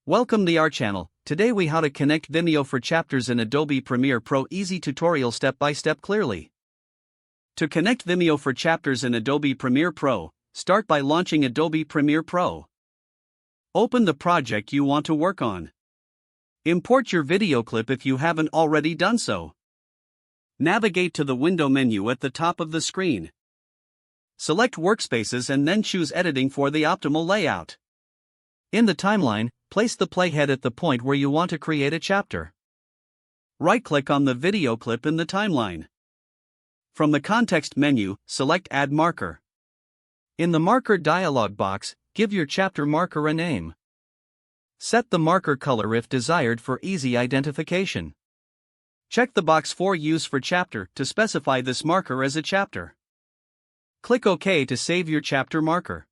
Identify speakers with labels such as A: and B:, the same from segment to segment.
A: Welcome to our channel. Today we how to connect Vimeo for chapters in Adobe Premiere Pro. Easy tutorial step by step clearly. To connect Vimeo for chapters in Adobe Premiere Pro, start by launching Adobe Premiere Pro. Open the project you want to work on. Import your video clip if you haven't already done so. Navigate to the window menu at the top of the screen. Select Workspaces and then choose Editing for the optimal layout. In the timeline, place the playhead at the point where you want to create a chapter. Right-click on the video clip in the timeline. From the context menu, select Add Marker. In the Marker dialog box, give your chapter marker a name. Set the marker color if desired for easy identification. Check the box for Use for Chapter to specify this marker as a chapter. Click OK to save your chapter marker.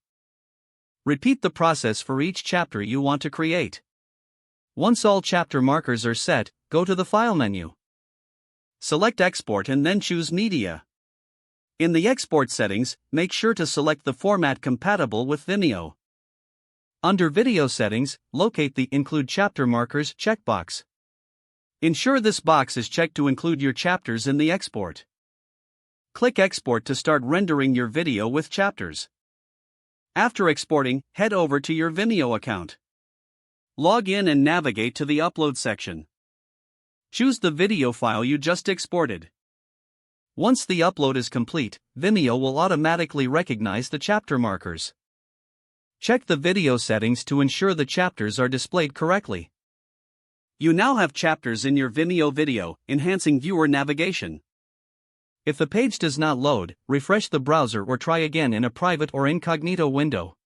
A: Repeat the process for each chapter you want to create. Once all chapter markers are set, go to the File menu. Select Export and then choose Media. In the export settings, make sure to select the format compatible with Vimeo. Under Video Settings, locate the Include Chapter Markers checkbox. Ensure this box is checked to include your chapters in the export. Click Export to start rendering your video with chapters. After exporting, head over to your Vimeo account. Log in and navigate to the Upload section. Choose the video file you just exported. Once the upload is complete, Vimeo will automatically recognize the chapter markers. Check the video settings to ensure the chapters are displayed correctly. You now have chapters in your Vimeo video, enhancing viewer navigation. If the page does not load, refresh the browser or try again in a private or incognito window.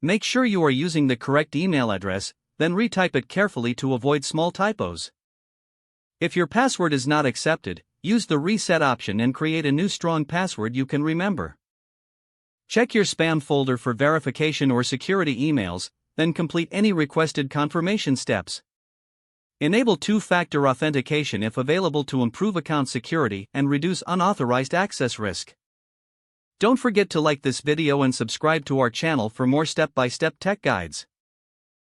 A: Make sure you are using the correct email address, then retype it carefully to avoid small typos. If your password is not accepted, use the reset option and create a new strong password you can remember. Check your spam folder for verification or security emails, then complete any requested confirmation steps. Enable two-factor authentication if available to improve account security and reduce unauthorized access risk. Don't forget to like this video and subscribe to our channel for more step-by-step tech guides.